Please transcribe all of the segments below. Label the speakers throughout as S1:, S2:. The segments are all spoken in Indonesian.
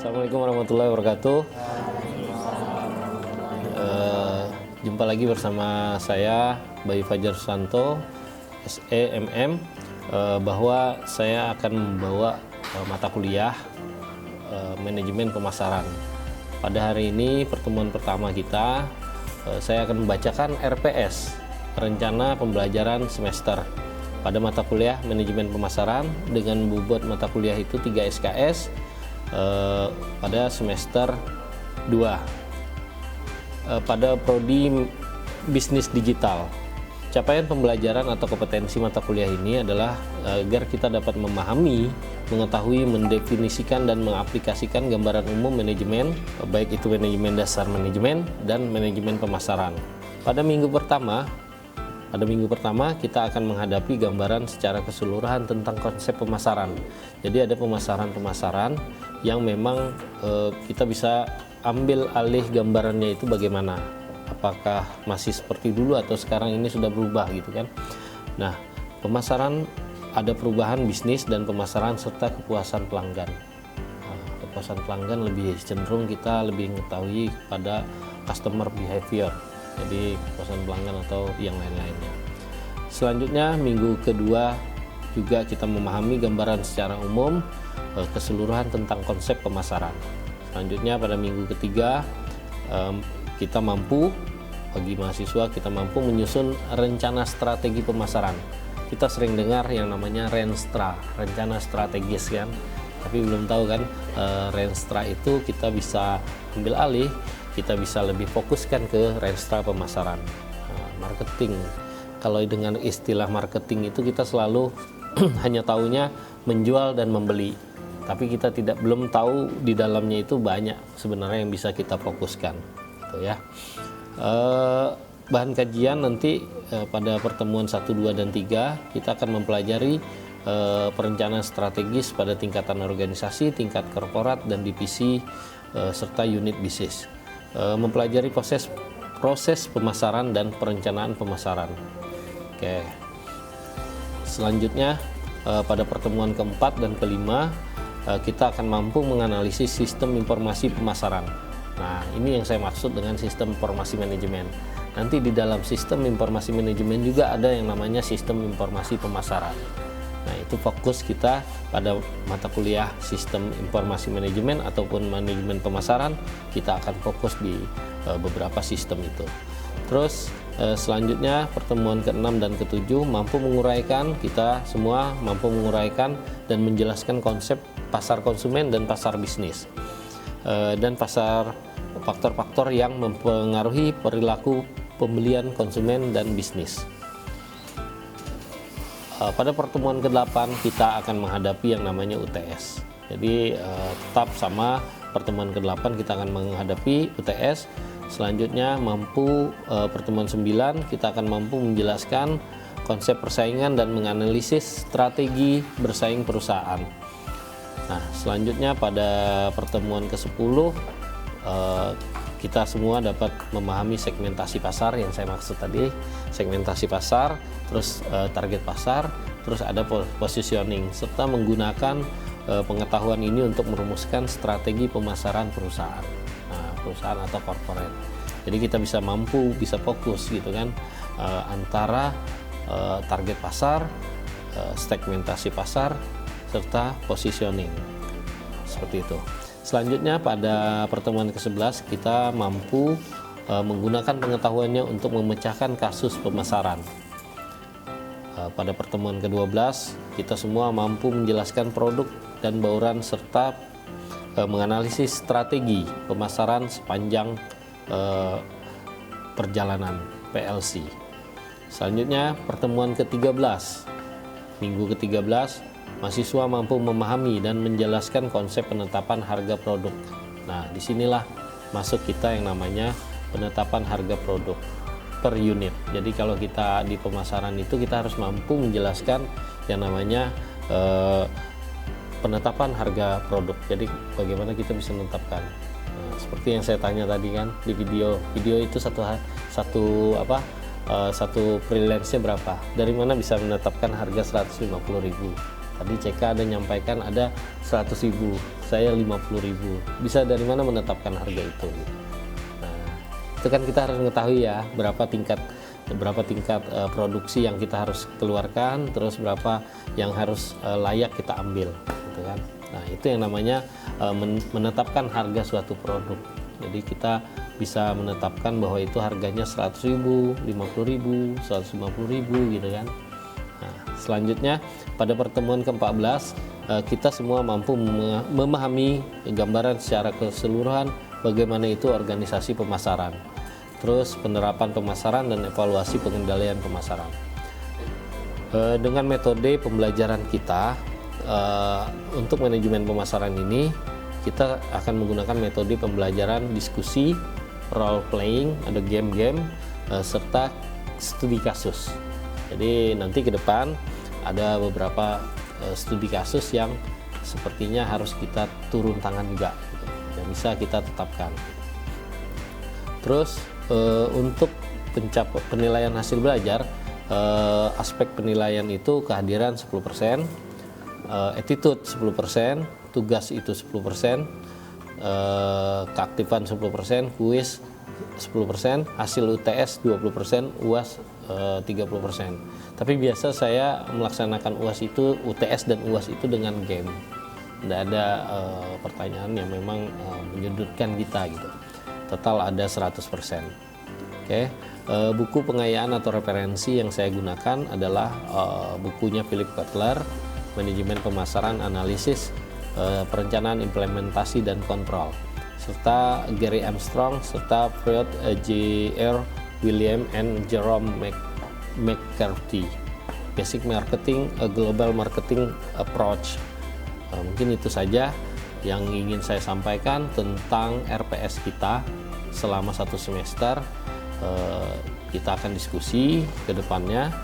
S1: Assalamualaikum warahmatullahi wabarakatuh. Jumpa lagi bersama saya Bayu Fajar Susanto, SEMM, bahwa saya akan membawa mata kuliah manajemen pemasaran. Pada hari ini pertemuan pertama kita, saya akan membacakan RPS, rencana pembelajaran semester, pada mata kuliah manajemen pemasaran dengan bobot mata kuliah itu 3 SKS pada semester 2 pada prodi bisnis digital. Capaian pembelajaran atau kompetensi mata kuliah ini adalah agar kita dapat memahami, mengetahui, mendefinisikan dan mengaplikasikan gambaran umum manajemen, baik itu manajemen dasar manajemen dan manajemen pemasaran. Pada minggu pertama kita akan menghadapi gambaran secara keseluruhan tentang konsep pemasaran. Jadi ada pemasaran-pemasaran yang memang kita bisa ambil alih gambarannya itu bagaimana. Apakah masih seperti dulu atau sekarang ini sudah berubah gitu kan. Nah, pemasaran ada perubahan bisnis dan pemasaran serta kepuasan pelanggan. Kepuasan pelanggan lebih cenderung kita lebih mengetahui pada customer behavior. Jadi kepuasan pelanggan atau yang lain-lainnya. Selanjutnya minggu kedua juga kita memahami gambaran secara umum keseluruhan tentang konsep pemasaran. Selanjutnya pada minggu ketiga kita mampu, bagi mahasiswa kita mampu menyusun rencana strategi pemasaran. Kita sering dengar yang namanya Renstra, rencana strategis kan, tapi belum tahu kan Renstra itu kita bisa ambil alih, kita bisa lebih fokuskan ke Renstra pemasaran. Marketing, kalau dengan istilah marketing itu kita selalu hanya taunya menjual dan membeli, tapi kita belum tahu di dalamnya itu banyak sebenarnya yang bisa kita fokuskan gitu ya. Bahan kajian nanti pada pertemuan 1, 2, dan 3 kita akan mempelajari perencanaan strategis pada tingkatan organisasi, tingkat korporat dan divisi serta unit bisnis. Mempelajari proses pemasaran dan perencanaan pemasaran. Oke. Selanjutnya pada pertemuan keempat dan kelima kita akan mampu menganalisis sistem informasi pemasaran. Nah, ini yang saya maksud dengan sistem informasi manajemen. Nanti di dalam sistem informasi manajemen juga ada yang namanya sistem informasi pemasaran. Nah, itu fokus kita pada mata kuliah sistem informasi manajemen ataupun manajemen pemasaran, kita akan fokus di beberapa sistem itu. Terus selanjutnya pertemuan ke-6 dan ke-7 kita semua mampu menguraikan dan menjelaskan konsep pasar konsumen dan pasar bisnis, dan faktor-faktor yang mempengaruhi perilaku pembelian konsumen dan bisnis. Pada pertemuan ke-8 kita akan menghadapi yang namanya UTS. Jadi tetap sama pertemuan ke-8 kita akan menghadapi UTS. Selanjutnya pertemuan 9 kita akan mampu menjelaskan konsep persaingan dan menganalisis strategi bersaing perusahaan. Nah, selanjutnya pada pertemuan ke-10 kita semua dapat memahami segmentasi pasar yang saya maksud tadi, segmentasi pasar, terus target pasar, terus ada positioning, serta menggunakan pengetahuan ini untuk merumuskan strategi pemasaran perusahaan. Perusahaan atau corporate. Jadi kita bisa fokus gitu kan antara target pasar, segmentasi pasar, serta positioning. Seperti itu. Selanjutnya pada pertemuan ke-11 kita mampu menggunakan pengetahuannya untuk memecahkan kasus pemasaran. Pada pertemuan ke-12 kita semua mampu menjelaskan produk dan bauran serta menganalisis strategi pemasaran sepanjang perjalanan PLC. Selanjutnya pertemuan ke-13, minggu ke-13, mahasiswa mampu memahami dan menjelaskan konsep penetapan harga produk. Nah, disinilah masuk kita yang namanya penetapan harga produk per unit. Jadi kalau kita di pemasaran itu kita harus mampu menjelaskan yang namanya penetapan harga produk. Jadi bagaimana kita bisa menetapkan. Nah, seperti yang saya tanya tadi kan di video itu satu freelance-nya berapa? Dari mana bisa menetapkan harga 150.000? Tadi CK ada nyampaikan ada 100.000, saya 50.000. Bisa dari mana menetapkan harga itu? Nah, itu kan kita harus mengetahui ya berapa tingkat produksi yang kita harus keluarkan, terus berapa yang harus layak kita ambil, gitu kan. Nah, itu yang namanya menetapkan harga suatu produk. Jadi kita bisa menetapkan bahwa itu harganya 100.000, 50.000, 150.000 gitu kan. Nah, selanjutnya pada pertemuan ke-14 kita semua mampu memahami gambaran secara keseluruhan bagaimana itu organisasi pemasaran, terus penerapan pemasaran dan evaluasi pengendalian pemasaran. Dengan metode pembelajaran kita untuk manajemen pemasaran ini, kita akan menggunakan metode pembelajaran diskusi, role playing, ada game-game, serta studi kasus. Jadi nanti ke depan ada beberapa studi kasus yang sepertinya harus kita turun tangan juga, gitu, dan bisa kita tetapkan. Terus untuk penilaian hasil belajar, aspek penilaian itu kehadiran 10%, attitude 10%, tugas itu 10%, keaktifan 10%, kuis 10%, hasil UTS 20%, UAS 30%. Tapi biasa saya melaksanakan UTS dan UAS itu dengan game. Tidak ada pertanyaan yang memang menyudutkan kita gitu. Total ada 100%. Oke. Buku pengayaan atau referensi yang saya gunakan adalah bukunya Philip Kotler, Manajemen Pemasaran Analisis, Perencanaan Implementasi dan Kontrol, serta Gary Armstrong, serta Freud J.R. William and Jerome McCarthy, Basic Marketing, a Global Marketing Approach. Mungkin itu saja yang ingin saya sampaikan tentang RPS kita selama 1 semester. Kita akan diskusi ke depannya.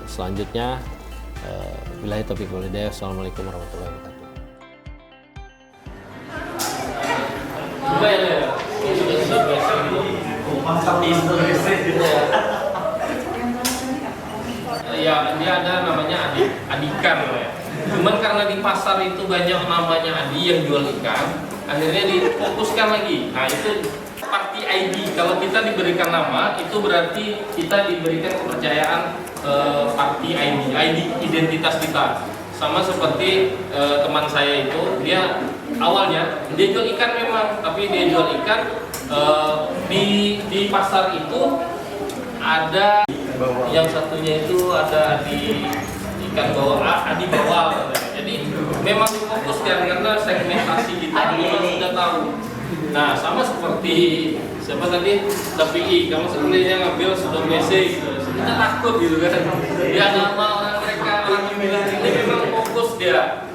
S1: Selanjutnya, billahi taufiq wal hidayah. Assalamualaikum warahmatullahi wabarakatuh.
S2: Ya, dia ada namanya adikan ya. Cuman karena di pasar itu banyak namanya Adi yang jual ikan, akhirnya difokuskan lagi. Nah, itu party ID. Kalau kita diberikan nama, itu berarti kita diberikan kepercayaan party ID identitas kita. Sama seperti teman saya itu, dia awalnya dia jual ikan memang, tapi dia jual ikan di pasar itu ada yang satunya itu ada di ikan bawal, Adi bawal. Jadi memang difokuskan karena segmentasi kita memang sudah tahu. Nah, sama seperti siapa tadi, tapi kamu sebenarnya ngambil sudah basic, kita takut gitu kan. Dia nama orang mereka, orang yang bilang ini memang fokus dia.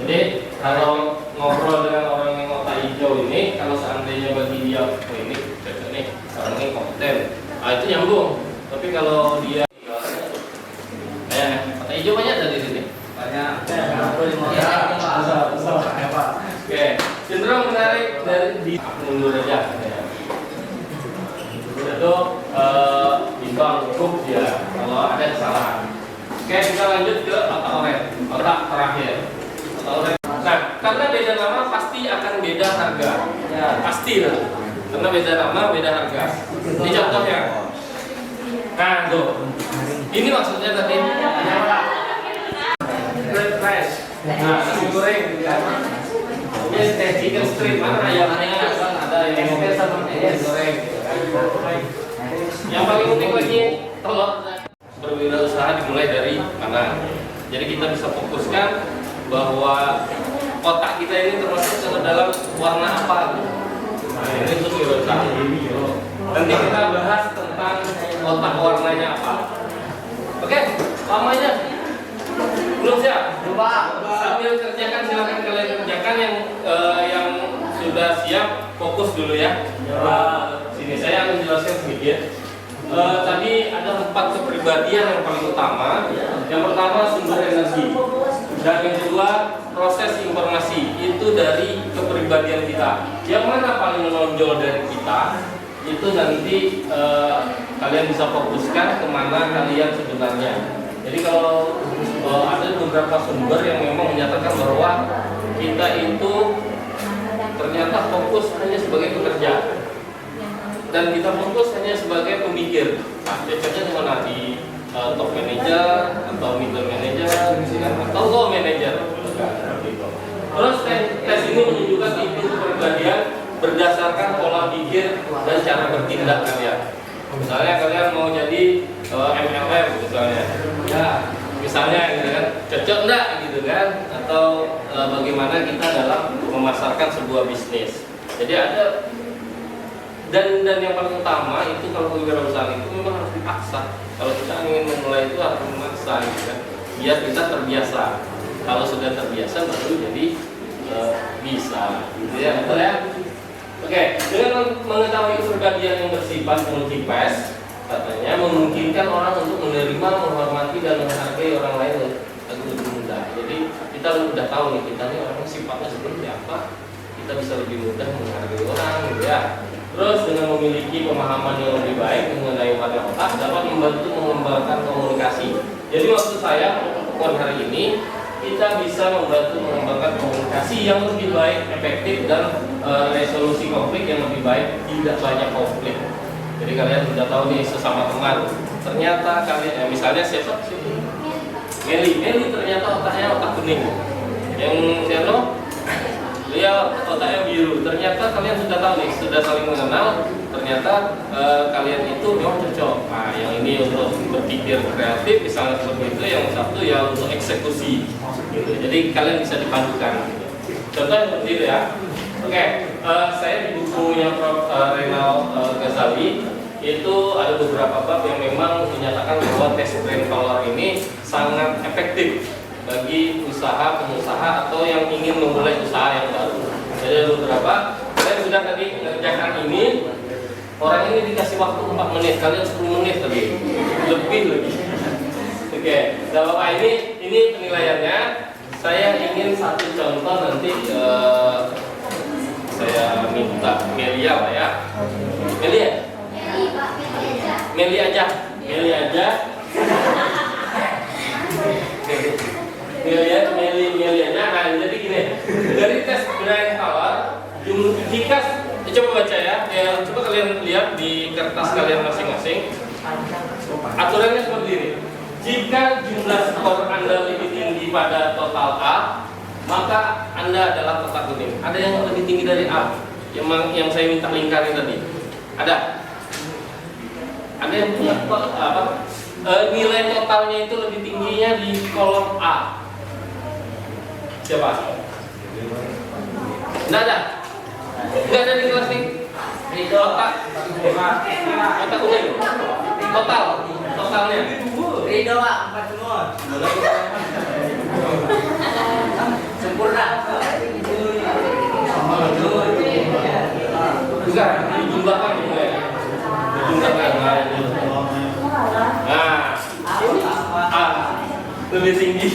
S2: Jadi kalau ngobrol dengan orang yang otak hijau ini, kalau seandainya bagi dia, oh ini cocok nih, orang ini kompeten, itu nyambung. Tapi kalau dia otak hijau banyak dari sini. Banyak. Oke, cenderung menarik dari mundur aja. Itu timbang cukup dia kalau ada kesalahan. Oke, kita lanjut ke otak oren, otak terakhir. Otak oren. Nah, karena beda nama pasti akan beda harga. Ya, pasti lah. Karena beda nama, beda harga. Ini contohnya. Nah, tuh. Ini maksudnya tadi red rice. Nah, nasi goreng. Ini chicken strip, mana ayamnya ada yang goreng. Yang paling penting lagi telur. Berwirausaha dimulai dari mana? Jadi kita bisa fokuskan bahwa otak kita ini termasuk ke dalam warna apa? Nah, ini untuk wirausaha. Nanti kita bahas tentang otak warnanya apa. Oke, lamanya belum siap? Sambil kerjakan, silakan kalian kerjakan yang sudah siap, fokus dulu ya. Sini saya akan jelaskan sedikit. Tadi ada 4 kepribadian yang paling utama. Yang pertama sumber energi, dan yang kedua proses informasi. Itu dari kepribadian kita. Yang mana paling menonjol dari kita? Itu nanti kalian bisa fokuskan kemana kalian sebenarnya. Jadi kalau ada beberapa sumber yang memang menyatakan bahwa kita itu ternyata fokus hanya sebagai pekerja dan kita fokus hanya sebagai pemikir. Nah, cocoknya di mana? Di top manager atau middle manager atau low manager. Terus tes ini menunjukkan itu kepribadian berdasarkan pola pikir dan cara bertindak kalian. Misalnya kalian mau jadi MLM misalnya, ya misalnya gitu kan, cocok enggak gitu kan, atau bagaimana kita dalam memasarkan sebuah bisnis. Jadi ada dan yang paling utama itu kalau kewirausahaan itu memang harus dipaksa. Kalau kita ingin memulai itu harus memaksa gitu kan, biar kita terbiasa. Kalau sudah terbiasa baru jadi bisa, gitu ya, betul ya? Oke, dengan mengetahui kepribadian yang bersifat multi-pass, katanya memungkinkan orang untuk menerima, menghormati dan menghargai orang lain lebih mudah. Jadi kita udah tahu nih kita nih orang sifatnya seperti apa, kita bisa lebih mudah menghargai orang, gitu ya. Terus dengan memiliki pemahaman yang lebih baik mengenai warna otak dapat membantu mengembangkan komunikasi. Jadi maksud saya untuk hari ini kita bisa membantu mengembangkan komunikasi yang lebih baik, efektif, dan resolusi konflik yang lebih baik, tidak banyak konflik. Jadi kalian sudah tahu nih sesama teman. Ternyata kalian, misalnya siapa? Meli ternyata otaknya otak kuning. Yang Seno, dia otaknya biru. Ternyata kalian sudah tahu nih, sudah saling mengenal. Ternyata kalian itu memang cocok. Nah, yang ini untuk berpikir kreatif, misalnya seperti itu. Yang satu ya untuk eksekusi. Gitu. Jadi kalian bisa dipadukan. Contoh seperti itu ya. Oke, saya di bukunya Prof. Renal Ghazali itu ada beberapa bab yang memang menyatakan bahwa tes brain power ini sangat efektif bagi usaha pengusaha atau yang ingin memulai usaha yang baru. Jadi ada beberapa. Saya sudah tadi mengerjakan ini. Orang ini dikasih waktu 4 menit, kalian 10 menit tadi, lebih lagi. Oke, Bapak ini penilaiannya. Saya ingin satu contoh nanti saya minta Melia lah ya. Meli aja. Meli aja. Nah, jadi gini, dari tes brain power, jika coba baca ya, coba kalian lihat di kertas kalian masing-masing. Aturannya seperti ini. Jika jumlah skor Anda lebih tinggi pada total A, maka Anda adalah kotak kuning. Ada yang lebih tinggi dari A? Yang saya minta lingkarin tadi. Ada yang punya apa? Nilai totalnya itu lebih tingginya di kolom A. Siapa? Nggak ada. Nggak ada di kelas ini. Kotak kuning. Totalnya.
S3: Ridho Pak, 4 semua. Sempurna.
S2: Enggak, dijumlahkan juga ya. Dijumlahkan. Nah, lebih tinggi.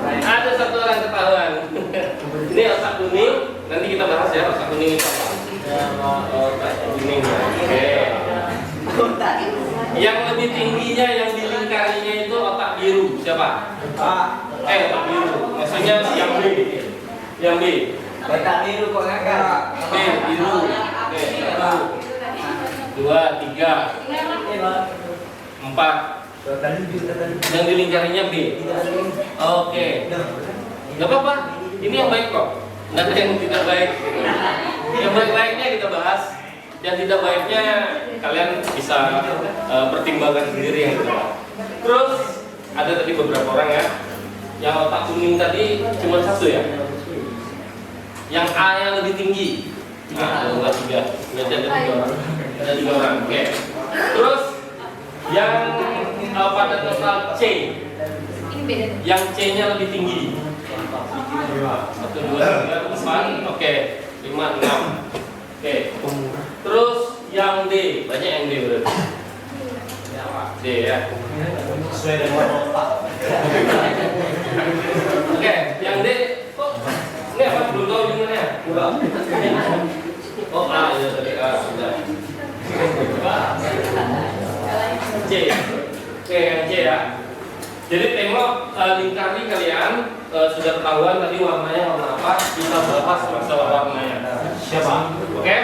S2: Ada satu orang ketahuan. Ini otak kuning. Nanti kita bahas ya otak kuning itu apa. Otak kuning. Oke. Yang lebih tingginya yang dilingkarinya itu otak biru. Siapa? Otak biru. Maksudnya yang B. Yang B.
S3: Otak biru kok ngakak.
S2: B biru. Oke. 1, 2, 3, 4. Yang dilingkarinya B. Oke. Gak apa-apa. Ini yang baik kok. Nggak ada yang tidak baik. Yang baik-baiknya kita bahas. Yang tidak baiknya kalian bisa pertimbangkan sendiri yang kita. Terus ada tadi beberapa orang ya. Yang otak kuning tadi cuma satu ya. Yang A yang lebih tinggi. Nah, ada tiga. Berarti ada 3 orang. Ada 3 orang. Oke. Terus yang pada total C. Yang C-nya lebih tinggi. 1, 2, 3, 4. Oke. 5, 6. Oke. Terus yang D, banyak yang D berarti. D ya.
S3: Sesuai dengan otak.
S2: Oke, yang D. Kok ini apa? Belum tahu jumlahnya. Oh A ya tadi A sudah. C. Oke, yang C ya. Jadi tengok di lingkari kalian sudah ketahuan tadi warnanya warna apa, kita bahas masalah warnanya. Siapa? Oke?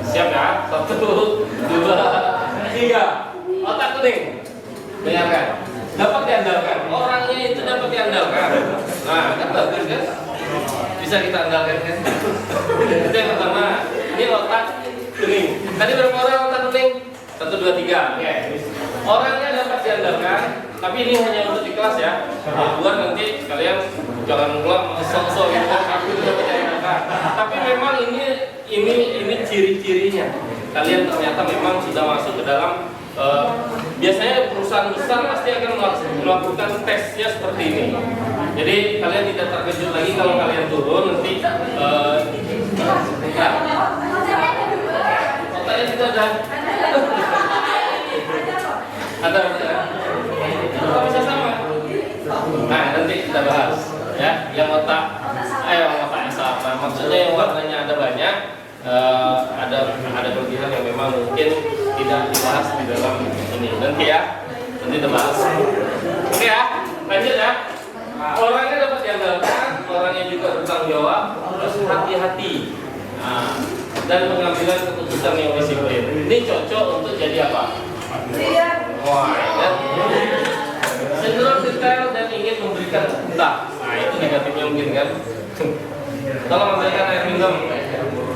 S2: Siap ya? 1, 2, 3. Otak kuning. Dengarkan. Dapat diandalkan. Orangnya itu dapat diandalkan. Nah, kan bagus kan? Bisa kita andalkan kan? Itu yang pertama. Ini otak kuning. Tadi berapa orang otak kuning? 1, 2, 3. Oke. Orangnya dapat diandalkan. Tapi ini hanya untuk di kelas ya. Di luar nanti kalian jangan pulang sok-sok gitu kan. Aku juga dapat diandalkan. Tapi memang ini ciri-cirinya. Kalian ternyata memang sudah masuk ke dalam biasanya perusahaan besar pasti akan melakukan tesnya seperti ini. Jadi kalian tidak terkejut lagi kalau kalian turun nanti otaknya tidak ada bisa sama. Nah nanti kita bahas ya yang otak yang sama. Maksudnya yang warnanya ada banyak. Ada kelebihan yang memang mungkin tidak dibahas di dalam ini nanti kita bahas. Oke ya, lanjut ya. Orangnya dapat diandalkan, orangnya juga bertanggung jawab, terus hati-hati. Dan pengambilan keputusan yang disiplin. Ini cocok untuk jadi apa? Wah, ya. Cenderung detail dan ingin memberikan entah. Nah itu negatifnya mungkin kan. Tolong ambilkan air minum.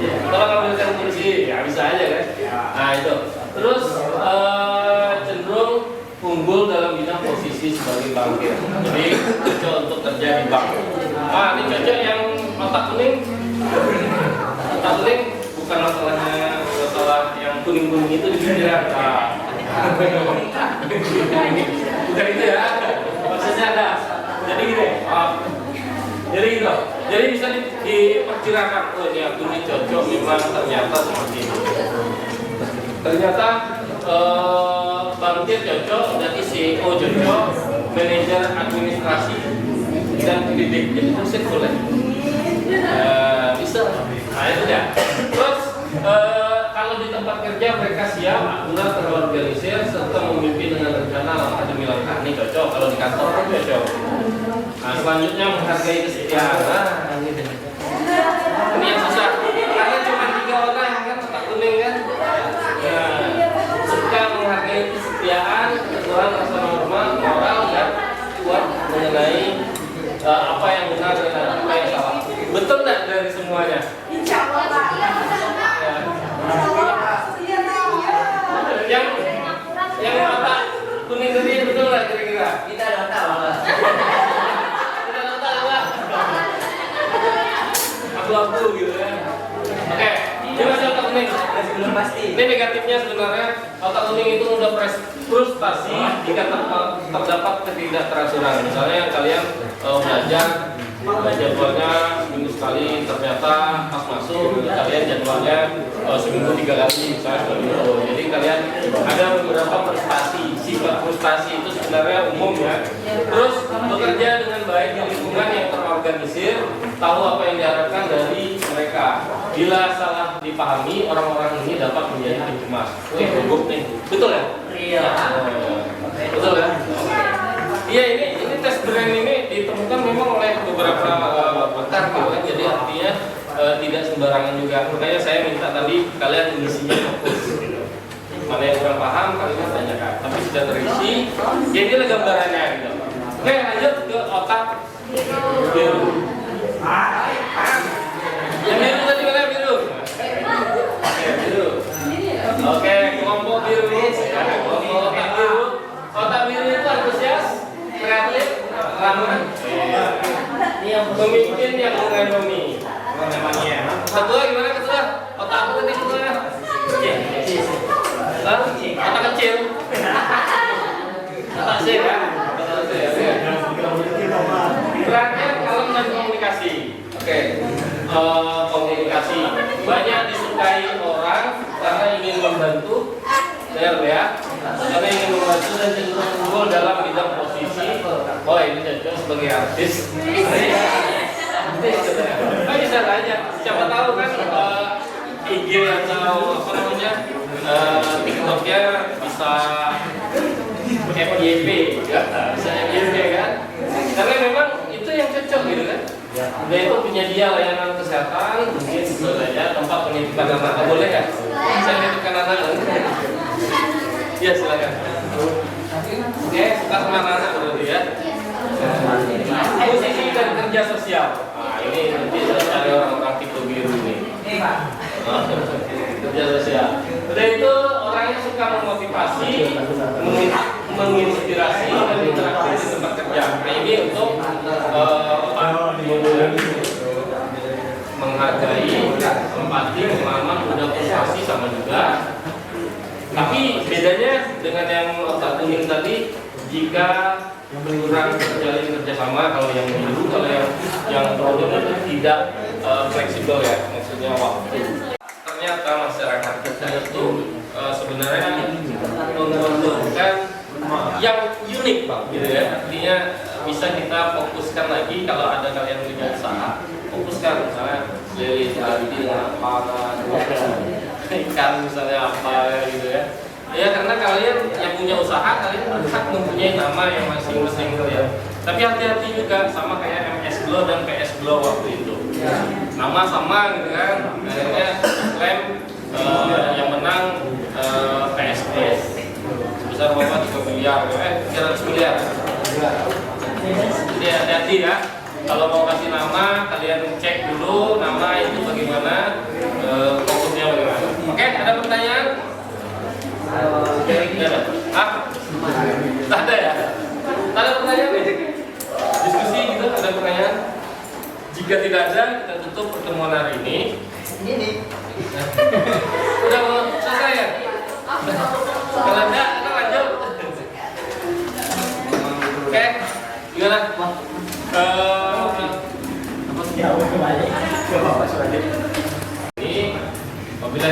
S2: Tolong ambilkan kursi, ya bisa aja kan. Nah itu. Terus cenderung unggul dalam bidang posisi sebagai bankir. Jadi cocok untuk kerja di bank. Ini cocok yang otak kuning. Otak kuning bukan masalah yang kuning-kuning itu di pikiran. Bukan itu ya. Maksudnya ada. Jadi gini. Jadi bisa diperkirakan, oh ini aku ini cocok memang ternyata seperti itu. Ternyata bankir cocok, jadi CEO cocok, manajer administrasi dan pendidik jadi dosen boleh. Bisa. Nah itu ya. Terus kalau di tempat kerja mereka siap, akurat, terorganisir, serta memimpin dengan rencana langkah demi langkah. Ini cocok. Kalau di kantor kan cocok. Nah selanjutnya menghargai kesetiaan. Ini yang susah. Karena cuma 3 orang kan otak kuning kan. Suka menghargai kesetiaan, keturunan rasa normal, moral dan kuat mengenai apa yang benar dan apa yang salah. Betul nggak dari semuanya?
S4: Insya Allah Pak.
S2: Yang otak kuning tadi betul nggak kira-kira?
S3: Kita udah tahu lah.
S2: Aku gitu kan. Oke, coba otak kuning.
S3: Belum pasti.
S2: Ini negatifnya sebenarnya otak kuning itu mudah frustasi jika terdapat ketidakteraturan. Misalnya kalian belajar jadwalnya seminggu sekali, ternyata pas masuk kalian jadwalnya seminggu 3 kali misalnya seperti itu. Jadi kalian ada beberapa frustasi. Sifat frustasi itu sebenarnya umum ya. Terus bekerja dengan baik di lingkungan yang terorganisir, tahu apa yang diharapkan dari mereka. Bila salah dipahami, orang-orang ini dapat menjadi pencemas. Gugup nih, betul ya?
S3: Iya.
S2: Betul ya? Iya ini tes brain ini ditemukan memang oleh beberapa pakar gitu kan. Jadi artinya tidak sembarangan juga. Makanya saya minta tadi kalian mengisinya fokus. Gitu. Mana yang kurang paham kalian tanyakan. Tapi sudah terisi. Ya inilah gambarannya gitu. Oke lanjut ke otak biru. Yang biru tadi mana biru? Oke biru. Oke kelompok biru. Kelompok otak biru. Otak biru itu antusias, kreatif, ramah, pemimpin yang mengayomi. Ketua gimana ketua? Otak aku tadi ketua. Otak kecil. Otak C kan? Terakhir kalem dan komunikasi. Oke. Komunikasi banyak disukai orang karena ingin membantu. Ya, karena ingin membantu dan cenderung unggul dalam bidang posisi. Oh ini cocok sebagai artis. Bisa aja. Siapa tahu kan IG atau apa namanya TikToknya bisa FYP, ya bisa FYP kan? Udah itu penyedia layanan kesehatan, mungkin bisa saja tempat penitipan anak. Oh, boleh ya? Saya menitipkan anak. Iya silakan. Oke, suka sama anak berarti ya. Posisi dan kerja sosial. Nah, ini nanti saya cari orang-orang tipe biru ini. Kerja sosial. Udah itu orangnya suka memotivasi, menginspirasi dan interaksi di tempat kerja. Nah ini untuk menghargai, empati, pengalaman, udah prestasi sama juga. Tapi bedanya dengan yang otak kuning tadi, jika kurang terjalin kerjasama, kalau yang biru, kalau yang problem itu tidak fleksibel ya, maksudnya waktu. Ternyata masyarakat kita itu sebenarnya membutuhkan yang unik bang, gitu ya. Artinya bisa kita fokuskan lagi kalau ada kalian punya usaha, fokuskan misalnya lili tadi dengan apa, ikan misalnya apa gitu ya. Ya karena kalian yang punya usaha, kalian berhak mempunyai nama yang masing-masing kalian. Tapi hati-hati juga sama kayak MS Glow dan PS Glow waktu itu. Nama sama gitu kan, akhirnya klaim yang menang PSS sebesar berapa 3 miliar, 300 miliar. Jadi hati-hati ya. Kalau mau kasih nama, kalian cek dulu nama itu bagaimana, fokusnya bagaimana. Oke, ada pertanyaan? Hah? Tak ada ya? Tak ada pertanyaan ya? Diskusi gitu, ada pertanyaan? Jika tidak ada, kita tutup pertemuan hari ini. Udah mau selesai ya? Kalau enggak, kita lanjut. Oke, gimana? Ini apabila